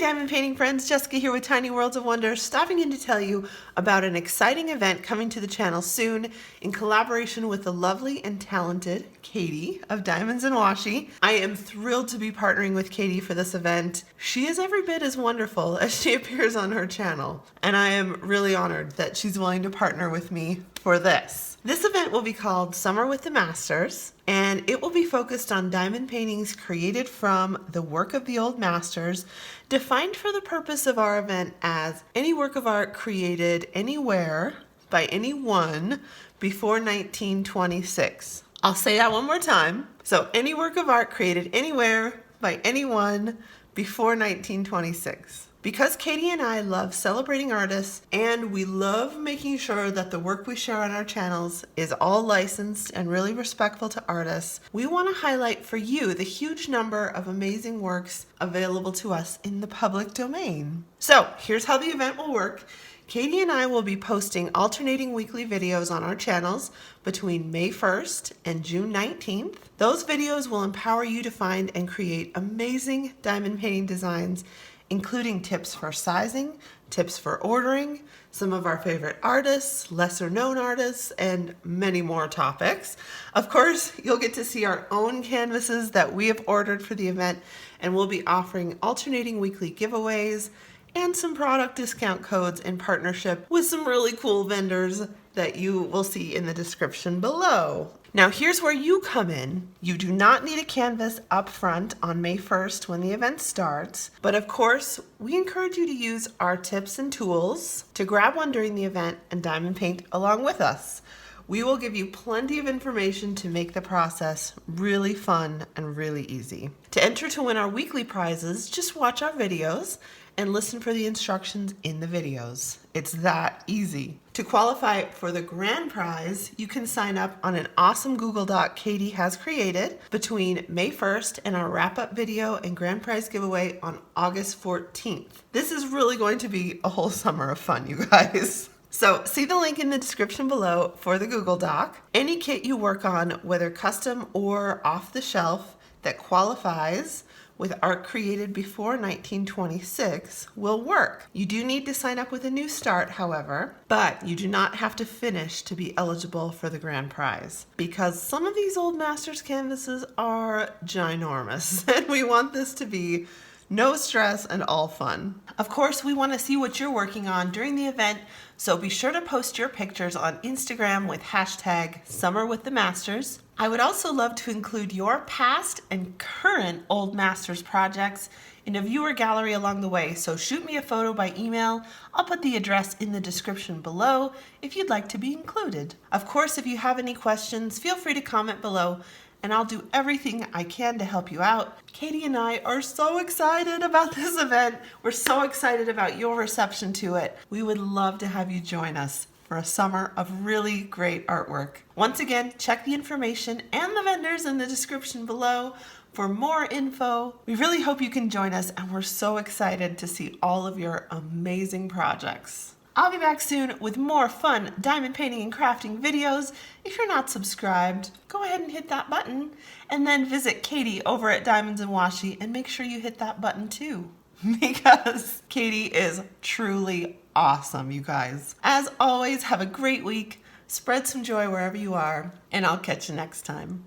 diamond painting friends, Jessica here with Tiny Worlds of Wonder, stopping in to tell you about an exciting event coming to the channel soon in collaboration with the lovely and talented Katie of Diamonds and Washi. I am thrilled to be partnering with Katie for this event. She is every bit as wonderful as she appears on her channel, and I am really honored that she's willing to partner with me for this. This event will be called Summer with the Masters, and it will be focused on diamond paintings created from the work of the old masters, defined for the purpose of our event as any work of art created anywhere by anyone before 1926. I'll say that one more time. So any work of art created anywhere by anyone before 1926. Because Katie and I love celebrating artists and we love making sure that the work we share on our channels is all licensed and really respectful to artists, we want to highlight for you the huge number of amazing works available to us in the public domain. So here's how the event will work. Katie and I will be posting alternating weekly videos on our channels between May 1st and June 19th. Those videos will empower you to find and create amazing diamond painting designs, including tips for sizing, tips for ordering, some of our favorite artists, lesser known artists, and many more topics. Of course, you'll get to see our own canvases that we have ordered for the event, and we'll be offering alternating weekly giveaways and some product discount codes in partnership with some really cool vendors that you will see in the description below. Now here's where you come in. You do not need a canvas up front on May 1st when the event starts, but of course, we encourage you to use our tips and tools to grab one during the event and diamond paint along with us. We will give you plenty of information to make the process really fun and really easy. To enter to win our weekly prizes, just watch our videos and listen for the instructions in the videos. It's that easy. To qualify for the grand prize, you can sign up on an awesome Google Doc Katie has created between May 1st and our wrap-up video and grand prize giveaway on August 14th. This is really going to be a whole summer of fun, you guys. So see the link in the description below for the Google Doc. Any kit you work on, whether custom or off the shelf, that qualifies with art created before 1926 will work. You do need to sign up with a new start, however, but you do not have to finish to be eligible for the grand prize because some of these old masters canvases are ginormous and we want this to be no stress and all fun. Of course, we want to see what you're working on during the event, so be sure to post your pictures on Instagram with hashtag #SummerWithTheMasters. I would also love to include your past and current old masters projects in a viewer gallery along the way, so shoot me a photo by email. I'll put the address in the description below if you'd like to be included. Of course, if you have any questions, feel free to comment below and I'll do everything I can to help you out. Katie and I are so excited about this event. We're so excited about your reception to it. We would love to have you join us for a summer of really great artwork. Once again, check the information and the vendors in the description below for more info. We really hope you can join us and we're so excited to see all of your amazing projects. I'll be back soon with more fun diamond painting and crafting videos. If you're not subscribed, go ahead and hit that button and then visit Katie over at Diamonds and Washi and make sure you hit that button too because Katie is truly awesome, you guys. As always, have a great week, spread some joy wherever you are, and I'll catch you next time.